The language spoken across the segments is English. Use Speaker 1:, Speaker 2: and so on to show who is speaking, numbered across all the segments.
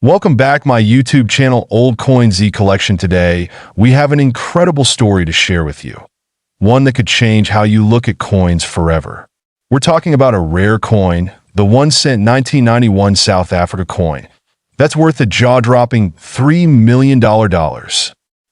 Speaker 1: Welcome back my YouTube channel Old Coin Z Collection. Today, we have an incredible story to share with you. One that could change how you look at coins forever. We're talking about a rare coin, the 1 cent 1991 South Africa coin. That's worth a jaw-dropping $3 million.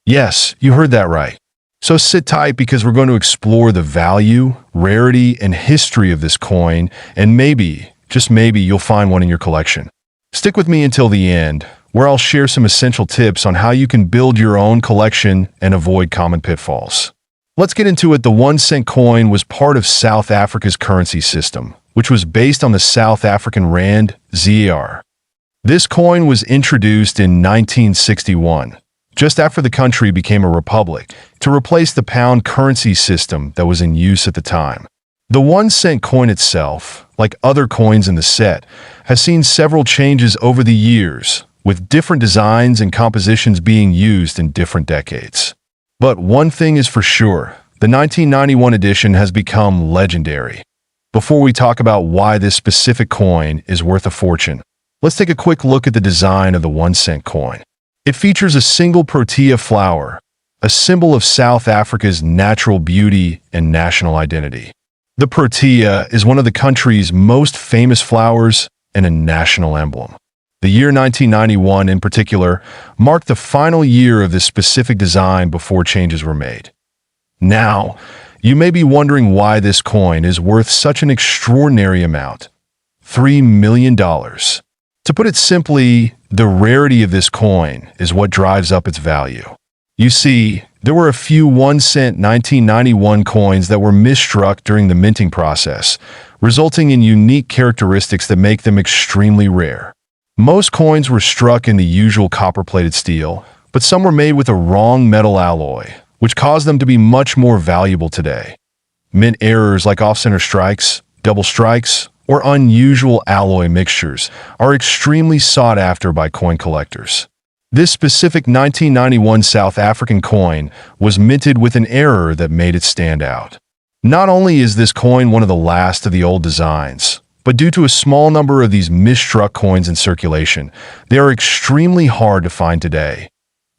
Speaker 1: Yes, you heard that right. So sit tight because we're going to explore the value, rarity, and history of this coin, and maybe, just maybe, you'll find one in your collection. Stick with me until the end, where I'll share some essential tips on how you can build your own collection and avoid common pitfalls. Let's get into it. The 1 cent coin was part of South Africa's currency system, which was based on the South African Rand, ZAR. This coin was introduced in 1961, just after the country became a republic, to replace the pound currency system that was in use at the time. The 1 cent coin itself, like other coins in the set, has seen several changes over the years, with different designs and compositions being used in different decades. But one thing is for sure, the 1991 edition has become legendary. Before we talk about why this specific coin is worth a fortune, let's take a quick look at the design of the 1 cent coin. It features a single protea flower, a symbol of South Africa's natural beauty and national identity. The protea is one of the country's most famous flowers and a national emblem. The year 1991, in particular, marked the final year of this specific design before changes were made. Now, you may be wondering why this coin is worth such an extraordinary amount, $3 million. To put it simply, the rarity of this coin is what drives up its value. You see, there were a few 1 cent 1991 coins that were misstruck during the minting process, resulting in unique characteristics that make them extremely rare. Most coins were struck in the usual copper-plated steel, but some were made with a wrong metal alloy, which caused them to be much more valuable today. Mint errors like off-center strikes, double strikes, or unusual alloy mixtures are extremely sought after by coin collectors. This specific 1991 South African coin was minted with an error that made it stand out. Not only is this coin one of the last of the old designs, but due to a small number of these misstruck coins in circulation, they are extremely hard to find today.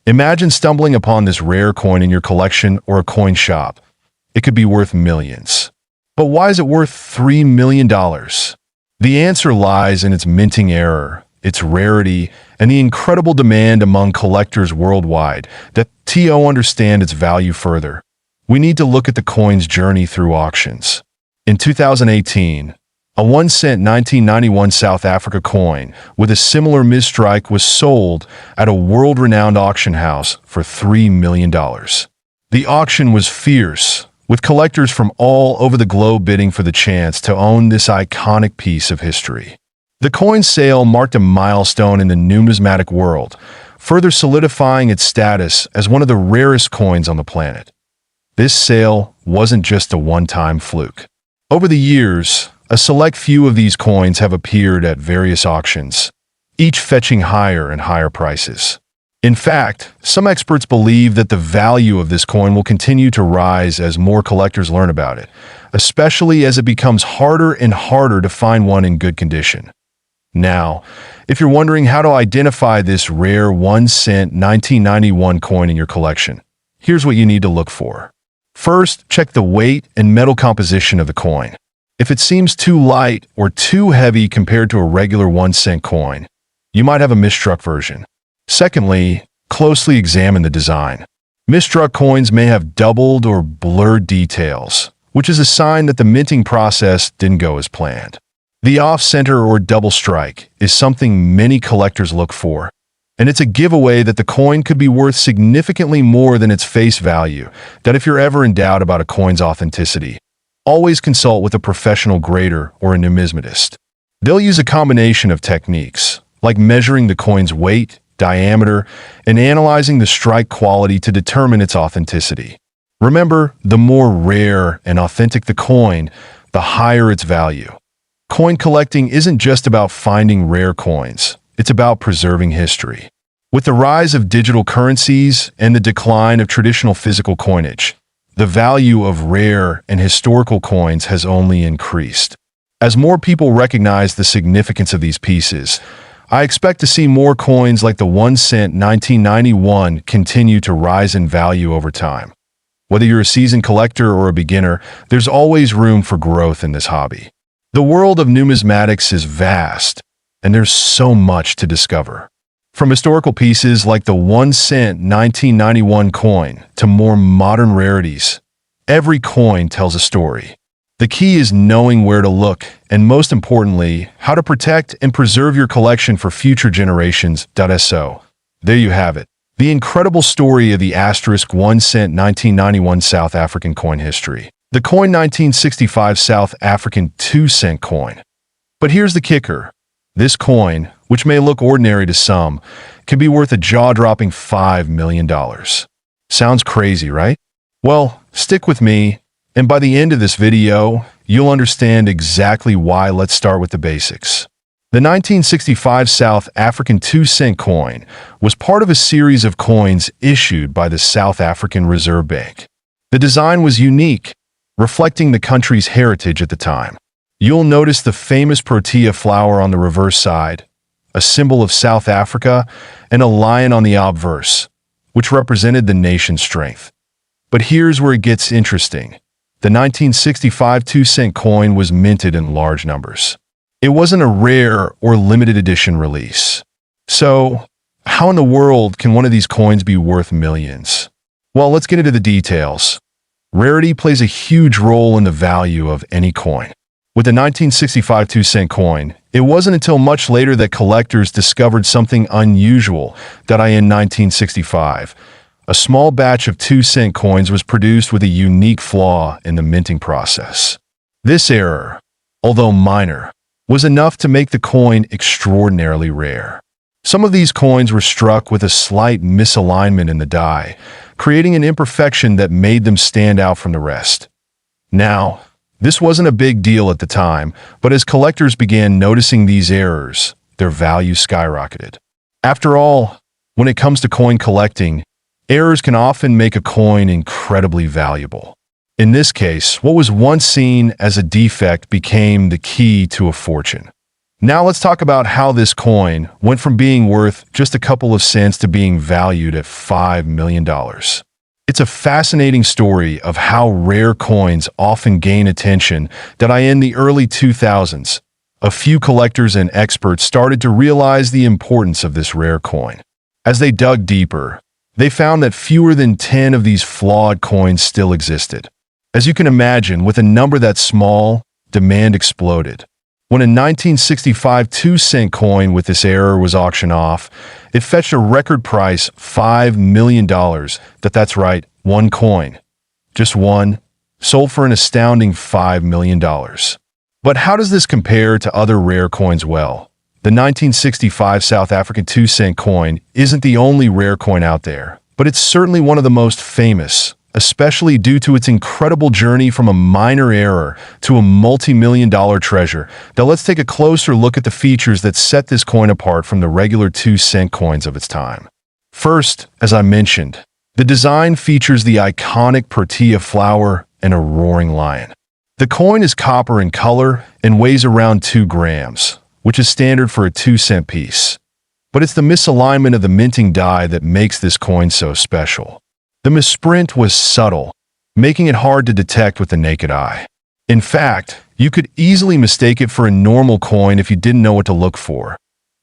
Speaker 1: Imagine stumbling upon this rare coin in your collection or a coin shop. It could be worth millions. But why is it worth $3 million? The answer lies in its minting error, its rarity, and the incredible demand among collectors worldwide that understand its value further. We need to look at the coin's journey through auctions. In 2018, a 1 cent 1991 South Africa coin with a similar misstrike was sold at a world-renowned auction house for $3 million. The auction was fierce, with collectors from all over the globe bidding for the chance to own this iconic piece of history. The coin sale marked a milestone in the numismatic world, further solidifying its status as one of the rarest coins on the planet. This sale wasn't just a one-time fluke. Over the years, a select few of these coins have appeared at various auctions, each fetching higher and higher prices. In fact, some experts believe that the value of this coin will continue to rise as more collectors learn about it, especially as it becomes harder and harder to find one in good condition. Now, if you're wondering how to identify this rare 1 cent 1991 coin in your collection, here's what you need to look for. First, check the weight and metal composition of the coin. If it seems too light or too heavy compared to a regular 1 cent coin, you might have a misstruck version. Secondly, closely examine the design. Misstruck coins may have doubled or blurred details, which is a sign that the minting process didn't go as planned. The off-center or double strike is something many collectors look for, and it's a giveaway that the coin could be worth significantly more than its face value. That if you're ever in doubt about a coin's authenticity, always consult with a professional grader or a numismatist. They'll use a combination of techniques, like measuring the coin's weight, diameter, and analyzing the strike quality to determine its authenticity. Remember, the more rare and authentic the coin, the higher its value. Coin collecting isn't just about finding rare coins, it's about preserving history. With the rise of digital currencies and the decline of traditional physical coinage, the value of rare and historical coins has only increased. As more people recognize the significance of these pieces, I expect to see more coins like the 1 cent 1991 continue to rise in value over time. Whether you're a seasoned collector or a beginner, there's always room for growth in this hobby. The world of numismatics is vast, and there's so much to discover. From historical pieces like the 1 cent 1991 coin to more modern rarities, every coin tells a story. The key is knowing where to look, and most importantly, how to protect and preserve your collection for future generations. So, there you have it. The incredible story of the asterisk 1 cent 1991 South African coin history. The coin 1965 South African 2 cent coin. But here's the kicker. This coin, which may look ordinary to some, can be worth a jaw-dropping $5 million. Sounds crazy, right? Well, stick with me, and by the end of this video, you'll understand exactly why. Let's start with the basics. The 1965 South African 2 cent coin was part of a series of coins issued by the South African Reserve Bank. The design was unique, reflecting the country's heritage at the time. You'll notice the famous protea flower on the reverse side, a symbol of South Africa, and a lion on the obverse, which represented the nation's strength. But here's where it gets interesting. The 1965 2 cent coin was minted in large numbers. It wasn't a rare or limited edition release. So, how in the world can one of these coins be worth millions? Well, let's get into the details. Rarity plays a huge role in the value of any coin. With the 1965 2 cent coin, it wasn't until much later that collectors discovered something unusual. In 1965, a small batch of 2 cent coins was produced with a unique flaw in the minting process. This error, although minor, was enough to make the coin extraordinarily rare. Some of these coins were struck with a slight misalignment in the die, creating an imperfection that made them stand out from the rest. Now, this wasn't a big deal at the time, but as collectors began noticing these errors, their value skyrocketed. After all, when it comes to coin collecting, errors can often make a coin incredibly valuable. In this case, what was once seen as a defect became the key to a fortune. Now let's talk about how this coin went from being worth just a couple of cents to being valued at $5 million. It's a fascinating story of how rare coins often gain attention. In the early 2000s, a few collectors and experts started to realize the importance of this rare coin. As they dug deeper, they found that fewer than 10 of these flawed coins still existed. As you can imagine, with a number that small, demand exploded. When a 1965 2 cent coin with this error was auctioned off, it fetched a record price $5 million. That's right, one coin. Just one, sold for an astounding $5 million. But how does this compare to other rare coins? Well, the 1965 South African 2 cent coin isn't the only rare coin out there, but it's certainly one of the most famous, especially due to its incredible journey from a minor error to a multi-million-dollar treasure. Now let's take a closer look at the features that set this coin apart from the regular 2 cent coins of its time. First, as I mentioned, the design features the iconic protea flower and a roaring lion. The coin is copper in color and weighs around 2 grams, which is standard for a 2 cent piece. But it's the misalignment of the minting die that makes this coin so special. The misprint was subtle, making it hard to detect with the naked eye. In fact, you could easily mistake it for a normal coin if you didn't know what to look for.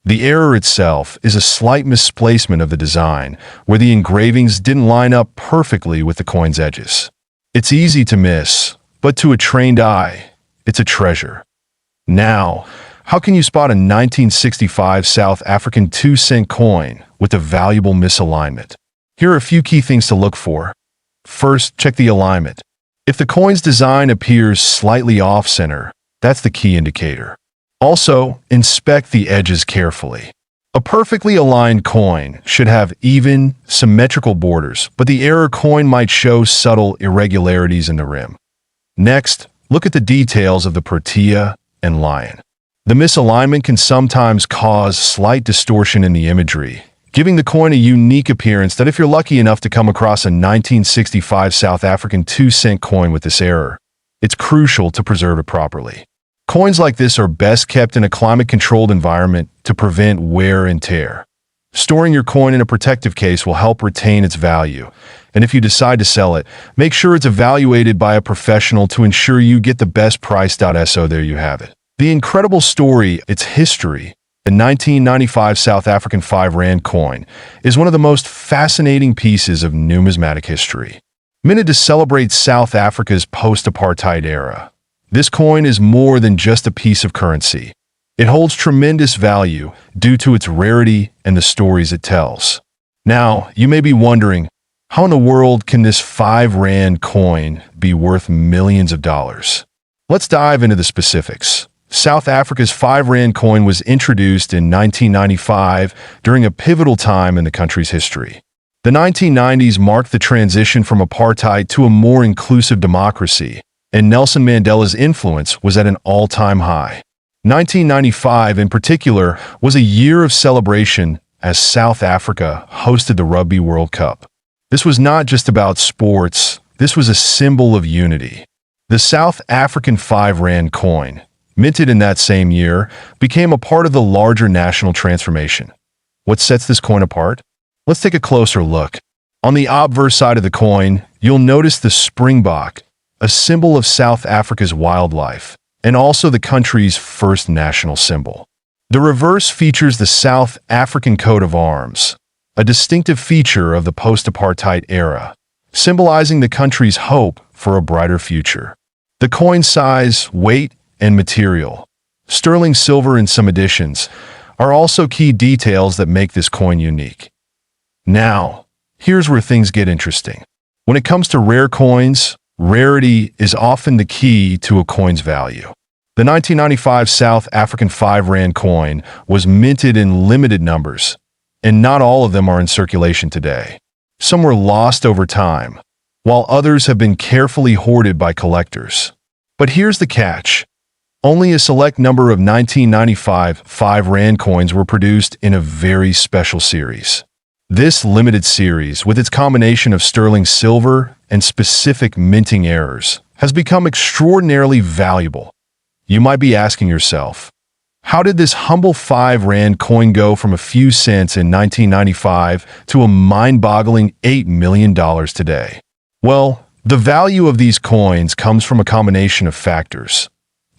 Speaker 1: The error itself is a slight misplacement of the design, where the engravings didn't line up perfectly with the coin's edges. It's easy to miss, but to a trained eye, it's a treasure. Now, how can you spot a 1965 South African 2 cent coin with a valuable misalignment? Here are a few key things to look for. First, check the alignment. If the coin's design appears slightly off-center, that's the key indicator. Also, inspect the edges carefully. A perfectly aligned coin should have even, symmetrical borders, but the error coin might show subtle irregularities in the rim. Next, look at the details of the protea and lion. The misalignment can sometimes cause slight distortion in the imagery, giving the coin a unique appearance that if you're lucky enough to come across a 1965 South African 2 cent coin with this error, it's crucial to preserve it properly. Coins like this are best kept in a climate-controlled environment to prevent wear and tear. Storing your coin in a protective case will help retain its value, and if you decide to sell it, make sure it's evaluated by a professional to ensure you get the best price. So there you have it. The incredible story, its history. The 1995 South African 5 Rand coin is one of the most fascinating pieces of numismatic history. Minted to celebrate South Africa's post-apartheid era, this coin is more than just a piece of currency. It holds tremendous value due to its rarity and the stories it tells. Now, you may be wondering, how in the world can this 5 Rand coin be worth millions of dollars? Let's dive into the specifics. South Africa's 5 Rand coin was introduced in 1995 during a pivotal time in the country's history. The 1990s marked the transition from apartheid to a more inclusive democracy, and Nelson Mandela's influence was at an all-time high. 1995, in particular, was a year of celebration as South Africa hosted the Rugby World Cup. This was not just about sports, this was a symbol of unity. The South African 5 Rand coin, minted in that same year, became a part of the larger national transformation. What sets this coin apart? Let's take a closer look. On the obverse side of the coin, you'll notice the springbok, a symbol of South Africa's wildlife, and also the country's first national symbol. The reverse features the South African coat of arms, a distinctive feature of the post-apartheid era, symbolizing the country's hope for a brighter future. The coin size, weight, and material, sterling silver in some editions, are also key details that make this coin unique. Now, here's where things get interesting. When it comes to rare coins, rarity is often the key to a coin's value. The 1995 South African 5 Rand coin was minted in limited numbers, and not all of them are in circulation today. Some were lost over time, while others have been carefully hoarded by collectors. But here's the catch. Only a select number of 1995 5 Rand coins were produced in a very special series. This limited series, with its combination of sterling silver and specific minting errors, has become extraordinarily valuable. You might be asking yourself, how did this humble 5 Rand coin go from a few cents in 1995 to a mind-boggling $8 million today? Well, the value of these coins comes from a combination of factors.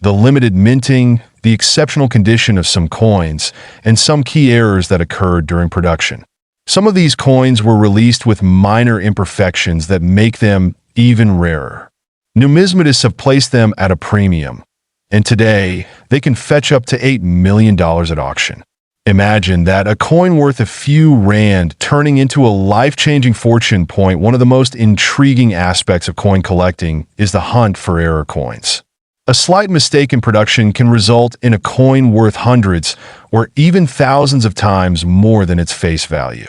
Speaker 1: The limited minting, the exceptional condition of some coins, and some key errors that occurred during production. Some of these coins were released with minor imperfections that make them even rarer. Numismatists have placed them at a premium, and today they can fetch up to $8 million at auction. Imagine that, a coin worth a few rand turning into a life-changing fortune. One of the most intriguing aspects of coin collecting is the hunt for error coins. A slight mistake in production can result in a coin worth hundreds or even thousands of times more than its face value.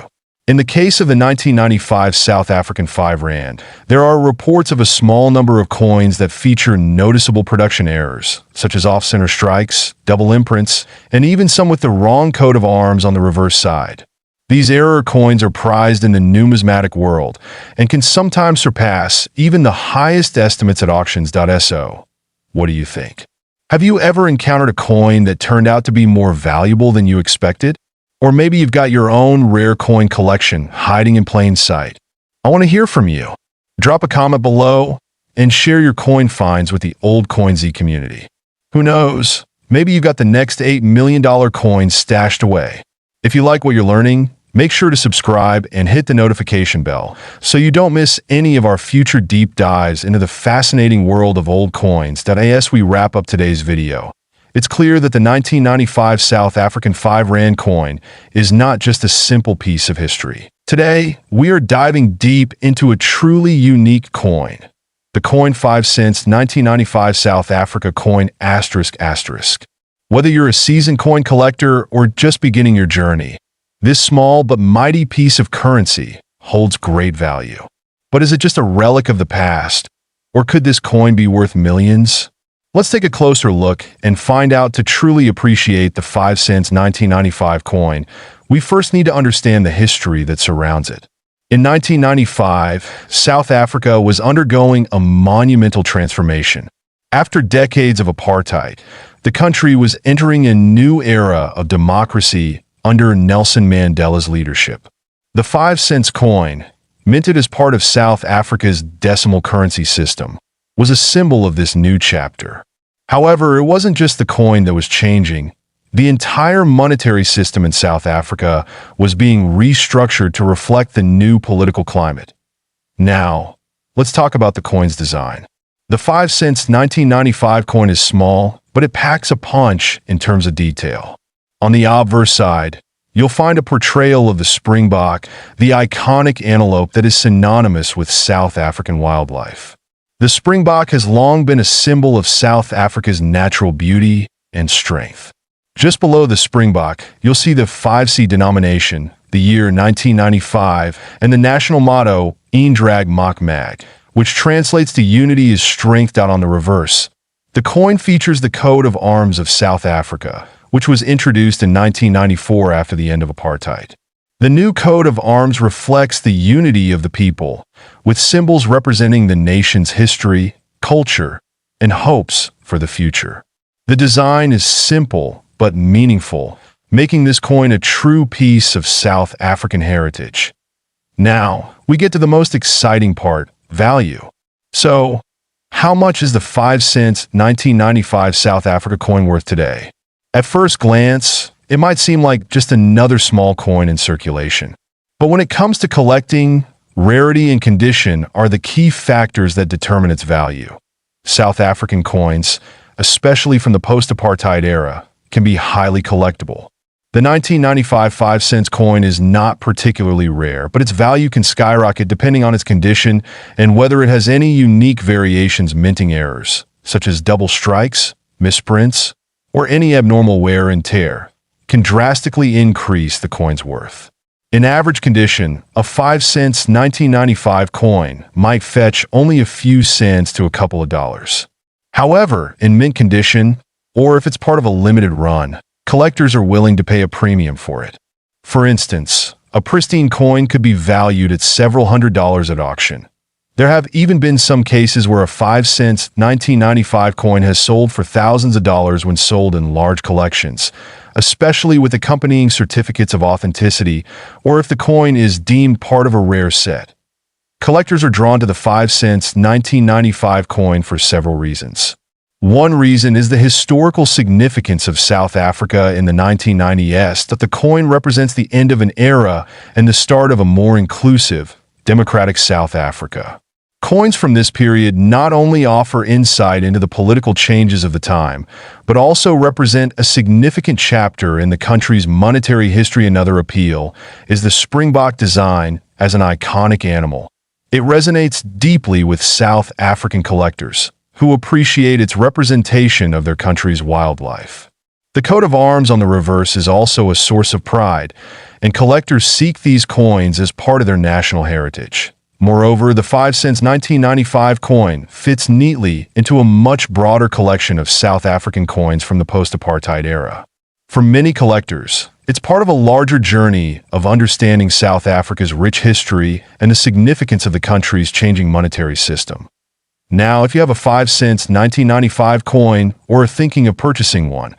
Speaker 1: In the case of the 1995 South African 5 Rand, there are reports of a small number of coins that feature noticeable production errors, such as off-center strikes, double imprints, and even some with the wrong coat of arms on the reverse side. These error coins are prized in the numismatic world and can sometimes surpass even the highest estimates at auctions. So, what do you think? Have you ever encountered a coin that turned out to be more valuable than you expected? Or maybe you've got your own rare coin collection hiding in plain sight. I want to hear from you. Drop a comment below and share your coin finds with the Old Coin Z community. Who knows? Maybe you've got the next $8 million coin stashed away. If you like what you're learning, make sure to subscribe and hit the notification bell so you don't miss any of our future deep dives into the fascinating world of old coins. As we wrap up today's video, it's clear that the 1995 South African 5 Rand coin is not just a simple piece of history. Today, we are diving deep into a truly unique coin. The coin 5 cents 1995 South Africa coin ***. Whether you're a seasoned coin collector or just beginning your journey, this small but mighty piece of currency holds great value. But is it just a relic of the past? Or could this coin be worth millions? Let's take a closer look and find out. To truly appreciate the 5 cents 1995 coin, we first need to understand the history that surrounds it. In 1995, South Africa was undergoing a monumental transformation. After decades of apartheid, the country was entering a new era of democracy under Nelson Mandela's leadership. The 5-cent coin, minted as part of South Africa's decimal currency system, was a symbol of this new chapter. However, it wasn't just the coin that was changing. The entire monetary system in South Africa was being restructured to reflect the new political climate. Now, let's talk about the coin's design. The 5-cent 1995 coin is small, but it packs a punch in terms of detail. On the obverse side, you'll find a portrayal of the springbok, the iconic antelope that is synonymous with South African wildlife. The springbok has long been a symbol of South Africa's natural beauty and strength. Just below the springbok, you'll see the 5C denomination, the year 1995, and the national motto, Eendrag Mak Mag, which translates to unity is strength. On the reverse, the coin features the coat of arms of South Africa, which was introduced in 1994 after the end of apartheid. The new coat of arms reflects the unity of the people, with symbols representing the nation's history, culture, and hopes for the future. The design is simple but meaningful, making this coin a true piece of South African heritage. Now, we get to the most exciting part, value. So, how much is the 5-cent 1995 South Africa coin worth today? At first glance, it might seem like just another small coin in circulation. But when it comes to collecting, rarity and condition are the key factors that determine its value. South African coins, especially from the post-apartheid era, can be highly collectible. The 1995 5-cent coin is not particularly rare, but its value can skyrocket depending on its condition and whether it has any unique variations. Minting errors, such as double strikes, misprints, or any abnormal wear and tear, can drastically increase the coin's worth. In average condition, a 5-cent 1995 coin might fetch only a few cents to a couple of dollars. However, in mint condition, or if it's part of a limited run, collectors are willing to pay a premium for it. For instance, a pristine coin could be valued at several $100s at auction. There have even been some cases where a 5-cent 1995 coin has sold for thousands of dollars when sold in large collections, especially with accompanying certificates of authenticity or if the coin is deemed part of a rare set. Collectors are drawn to the 5-cent 1995 coin for several reasons. One reason is the historical significance of South Africa in the 1990s, that the coin represents the end of an era and the start of a more inclusive, democratic South Africa. Coins from this period not only offer insight into the political changes of the time, but also represent a significant chapter in the country's monetary history. Another appeal is the springbok design as an iconic animal. It resonates deeply with South African collectors, who appreciate its representation of their country's wildlife. The coat of arms on the reverse is also a source of pride, and collectors seek these coins as part of their national heritage. Moreover, the 5-cent 1995 coin fits neatly into a much broader collection of South African coins from the post-apartheid era. For many collectors, it's part of a larger journey of understanding South Africa's rich history and the significance of the country's changing monetary system. Now, if you have a 5-cent 1995 coin or are thinking of purchasing one,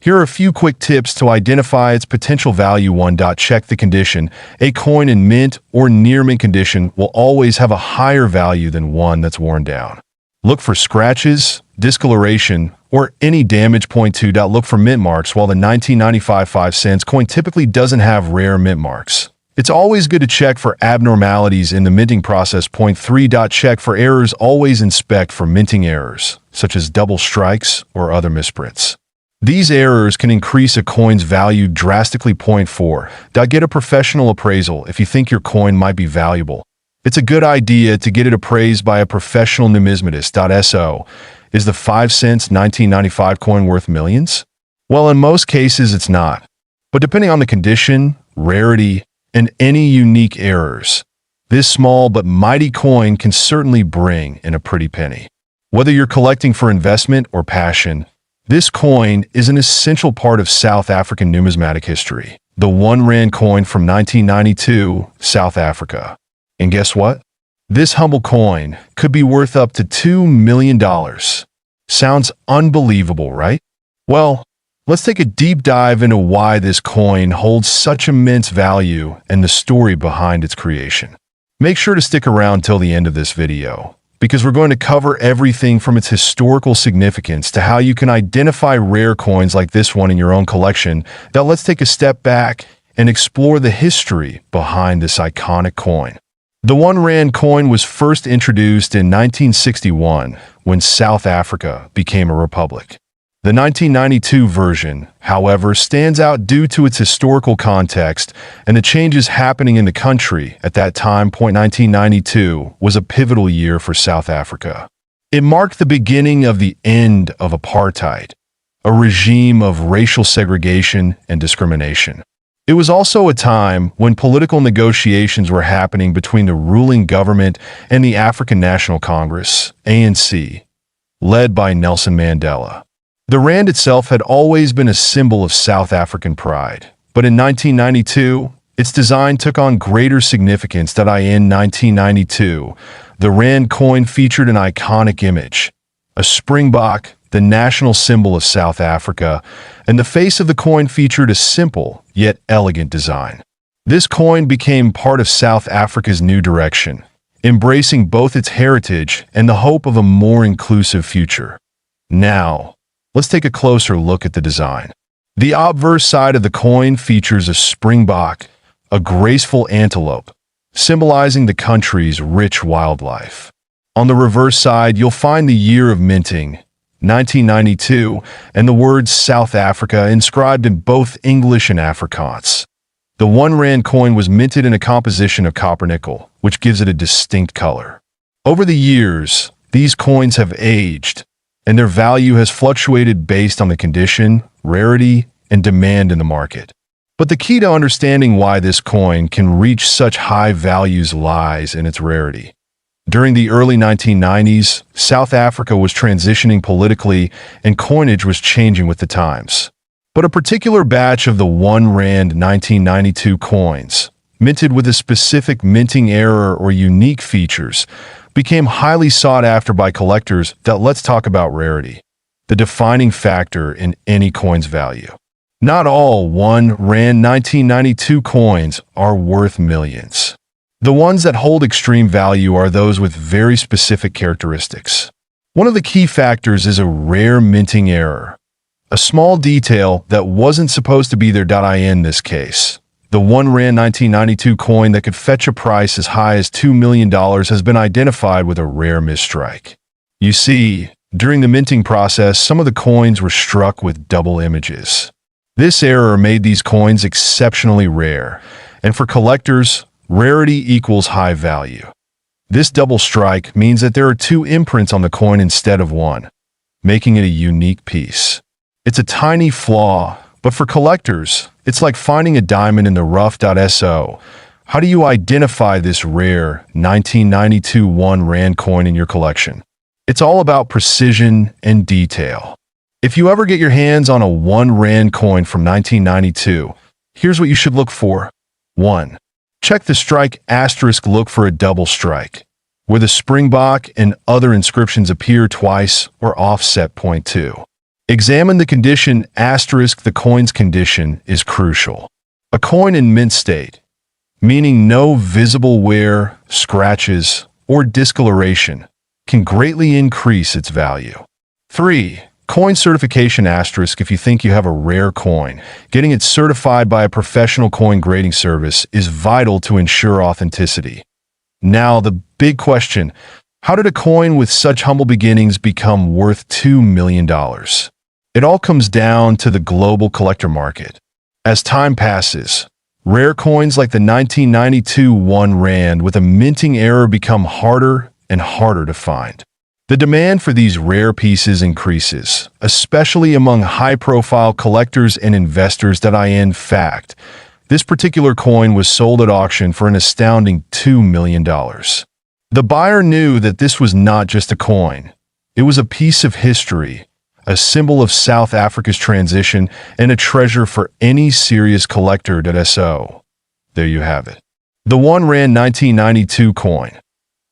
Speaker 1: here are a few quick tips to identify its potential value. 1. Check the condition. A coin in mint or near mint condition will always have a higher value than one that's worn down. Look for scratches, discoloration, or any damage. 2. Look for mint marks. While the 1995 5-cent coin typically doesn't have rare mint marks, it's always good to check for abnormalities in the minting process. 3. Check for errors. Always inspect for minting errors, such as double strikes or other misprints. These errors can increase a coin's value drastically. 4. Get a professional appraisal if you think your coin might be valuable. It's a good idea to get it appraised by a professional numismatist. So, is the 5-cent 1995 coin worth millions? Well, in most cases it's not. But depending on the condition, rarity, and any unique errors, this small but mighty coin can certainly bring in a pretty penny. Whether you're collecting for investment or passion, this coin is an essential part of South African numismatic history. The 1 Rand coin from 1992, South Africa. And guess what? This humble coin could be worth up to $2 million. Sounds unbelievable, right? Well, let's take a deep dive into why this coin holds such immense value and the story behind its creation. Make sure to stick around till the end of this video, because we're going to cover everything from its historical significance to how you can identify rare coins like this one in your own collection. Now let's take a step back and explore the history behind this iconic coin. The 1 Rand coin was first introduced in 1961 when South Africa became a republic. The 1992 version, however, stands out due to its historical context and the changes happening in the country at that time. 1992 was a pivotal year for South Africa. It marked the beginning of the end of apartheid, a regime of racial segregation and discrimination. It was also a time when political negotiations were happening between the ruling government and the African National Congress, ANC, led by Nelson Mandela. The rand itself had always been a symbol of South African pride, but in 1992, its design took on greater significance. In 1992, the rand coin featured an iconic image, a springbok, the national symbol of South Africa, and the face of the coin featured a simple yet elegant design. This coin became part of South Africa's new direction, embracing both its heritage and the hope of a more inclusive future. Now, let's take a closer look at the design. The obverse side of the coin features a springbok, a graceful antelope, symbolizing the country's rich wildlife. On the reverse side, you'll find the year of minting, 1992, and the words South Africa inscribed in both English and Afrikaans. The 1 Rand coin was minted in a composition of copper nickel, which gives it a distinct color. Over the years, these coins have aged, and their value has fluctuated based on the condition, rarity, and demand in the market. But the key to understanding why this coin can reach such high values lies in its rarity. During the early 1990s, South Africa was transitioning politically and coinage was changing with the times. But a particular batch of the 1 Rand 1992 coins, minted with a specific minting error or unique features, became highly sought after by collectors. Let's talk about rarity, the defining factor in any coin's value. Not all 1 Rand 1992 coins are worth millions. The ones that hold extreme value are those with very specific characteristics. One of the key factors is a rare minting error, a small detail that wasn't supposed to be there. In this case, the 1 Rand 1992 coin that could fetch a price as high as $2 million has been identified with a rare misstrike. You see, during the minting process, some of the coins were struck with double images. This error made these coins exceptionally rare, and for collectors, rarity equals high value. This double strike means that there are 2 imprints on the coin instead of 1, making it a unique piece. It's a tiny flaw, but for collectors, it's like finding a diamond in the rough. So, how do you identify this rare 1992 1 Rand coin in your collection? It's all about precision and detail. If you ever get your hands on a 1 Rand coin from 1992, here's what you should look for. 1. Check the strike asterisk. Look for a double strike, where the springbok and other inscriptions appear twice or offset. 2. Examine the condition asterisk. The coin's condition is crucial. A coin in mint state, meaning no visible wear, scratches, or discoloration, can greatly increase its value. 3. Coin certification asterisk. If you think you have a rare coin, getting it certified by a professional coin grading service is vital to ensure authenticity. Now, the big question, how did a coin with such humble beginnings become worth $2 million? It all comes down to the global collector market. As time passes, rare coins like the 1992 1 Rand with a minting error become harder and harder to find. The demand for these rare pieces increases, especially among high-profile collectors and investors. In fact, this particular coin was sold at auction for an astounding $2 million. The buyer knew that this was not just a coin. It was a piece of history, a symbol of South Africa's transition, and a treasure for any serious collector. So, there you have it. The 1 Rand 1992 coin.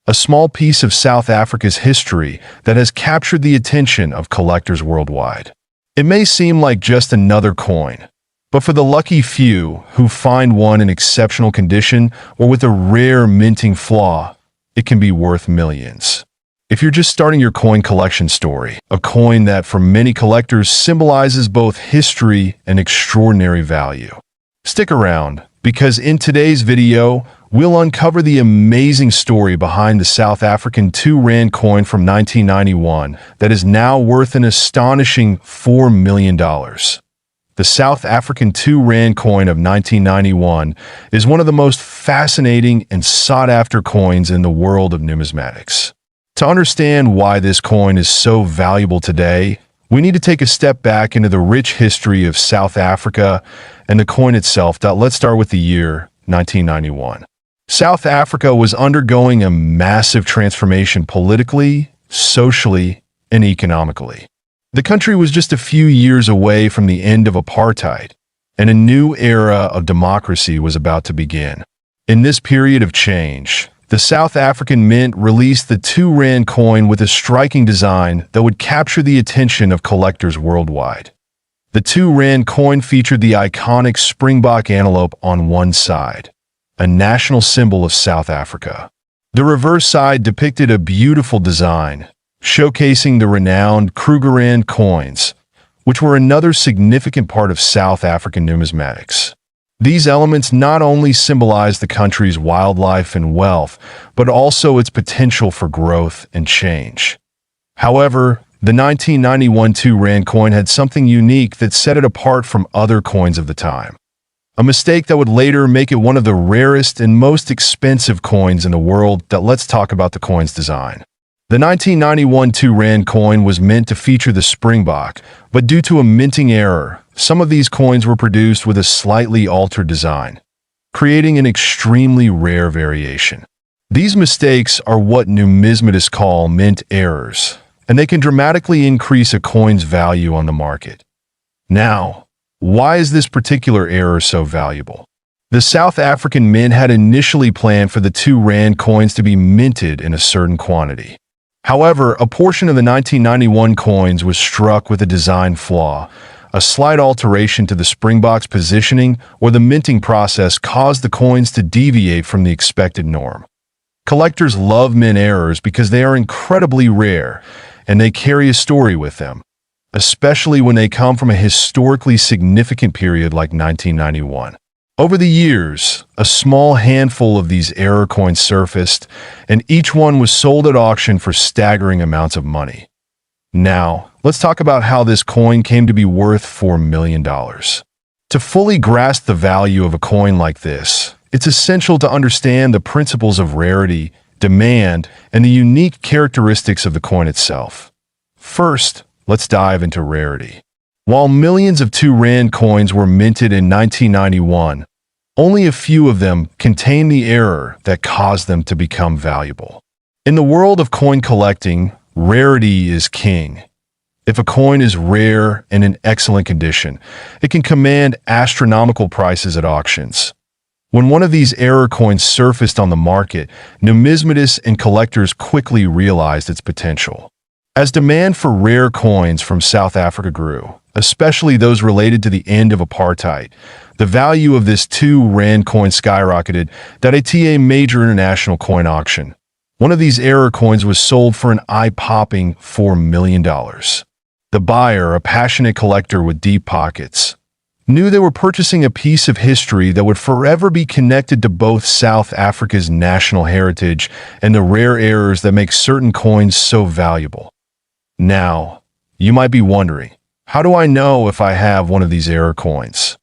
Speaker 1: a small piece of South Africa's history that has captured the attention of collectors worldwide. It may seem like just another coin, but for the lucky few who find one in exceptional condition or with a rare minting flaw, it can be worth millions. If you're just starting your coin collection story, a coin that for many collectors symbolizes both history and extraordinary value, stick around, because in today's video, we'll uncover the amazing story behind the South African 2 Rand coin from 1991 that is now worth an astonishing $4 million. The South African 2 Rand coin of 1991 is one of the most fascinating and sought-after coins in the world of numismatics. To understand why this coin is so valuable today, we need to take a step back into the rich history of South Africa and the coin itself. Let's start with the year 1991. South Africa was undergoing a massive transformation politically, socially, and economically. The country was just a few years away from the end of apartheid, and a new era of democracy was about to begin. In this period of change, the South African Mint released the 2 Rand coin with a striking design that would capture the attention of collectors worldwide. The 2 Rand coin featured the iconic springbok antelope on one side, a national symbol of South Africa. The reverse side depicted a beautiful design, showcasing the renowned Krugerrand coins, which were another significant part of South African numismatics. These elements not only symbolize the country's wildlife and wealth, but also its potential for growth and change. However, the 1991 2 Rand coin had something unique that set it apart from other coins of the time. A mistake that would later make it one of the rarest and most expensive coins in the world. Let's talk about the coin's design. The 1991 2 Rand coin was meant to feature the springbok, but due to a minting error, some of these coins were produced with a slightly altered design, creating an extremely rare variation. These mistakes are what numismatists call mint errors, and they can dramatically increase a coin's value on the market. Now, why is this particular error so valuable? The South African Mint had initially planned for the 2 Rand coins to be minted in a certain quantity. However, a portion of the 1991 coins was struck with a design flaw. A slight alteration to the springbok's positioning or the minting process caused the coins to deviate from the expected norm. Collectors love mint errors because they are incredibly rare, and they carry a story with them, especially when they come from a historically significant period like 1991. Over the years, a small handful of these error coins surfaced, and each one was sold at auction for staggering amounts of money. Now, let's talk about how this coin came to be worth $4 million. To fully grasp the value of a coin like this, it's essential to understand the principles of rarity, demand, and the unique characteristics of the coin itself. First, let's dive into rarity. While millions of 2 Rand coins were minted in 1991, only a few of them contain the error that caused them to become valuable. In the world of coin collecting, rarity is king. If a coin is rare and in excellent condition, it can command astronomical prices at auctions. When one of these error coins surfaced on the market, numismatists and collectors quickly realized its potential. As demand for rare coins from South Africa grew, especially those related to the end of apartheid, the value of this 2 Rand coin skyrocketed at a major international coin auction. One of these error coins was sold for an eye-popping $4 million. The buyer, a passionate collector with deep pockets, knew they were purchasing a piece of history that would forever be connected to both South Africa's national heritage and the rare errors that make certain coins so valuable. Now, you might be wondering, how do I know if I have one of these error coins?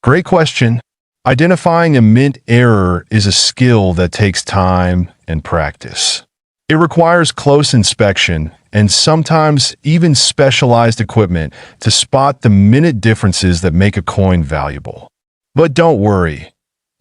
Speaker 1: Great question. Identifying a mint error is a skill that takes time and practice. It requires close inspection and sometimes even specialized equipment to spot the minute differences that make a coin valuable. But don't worry.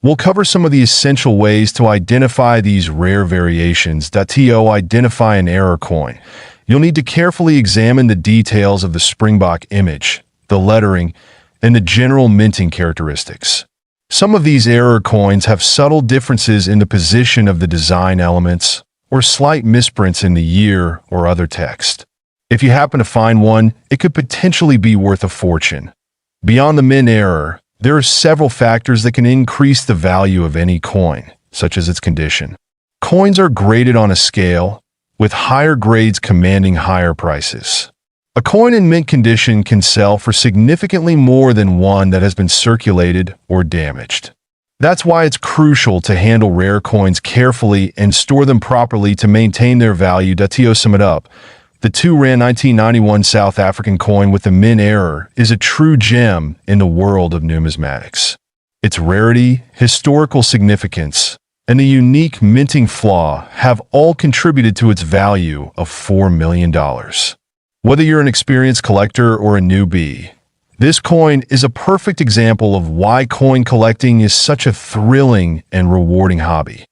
Speaker 1: We'll cover some of the essential ways to identify these rare variations. To identify an error coin, you'll need to carefully examine the details of the springbok image, the lettering, and the general minting characteristics. Some of these error coins have subtle differences in the position of the design elements, or slight misprints in the year or other text. If you happen to find one, it could potentially be worth a fortune. Beyond the mint error, there are several factors that can increase the value of any coin, such as its condition. Coins are graded on a scale, with higher grades commanding higher prices. A coin in mint condition can sell for significantly more than one that has been circulated or damaged. That's why it's crucial to handle rare coins carefully and store them properly to maintain their value. To sum it up, the R2 1991 South African coin with the mint error is a true gem in the world of numismatics. Its rarity, historical significance, and the unique minting flaw have all contributed to its value of $4 million. Whether you're an experienced collector or a newbie, this coin is a perfect example of why coin collecting is such a thrilling and rewarding hobby.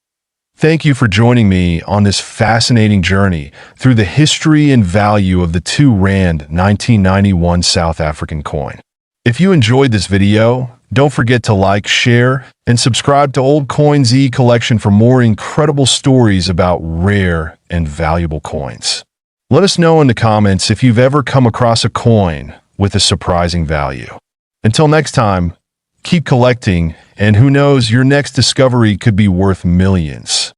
Speaker 1: Thank you for joining me on this fascinating journey through the history and value of the R2 1991 South African coin. If you enjoyed this video, don't forget to like, share, and subscribe to Old Coin Z Collection for more incredible stories about rare and valuable coins. Let us know in the comments if you've ever come across a coin with a surprising value. Until next time, keep collecting, and who knows, your next discovery could be worth millions.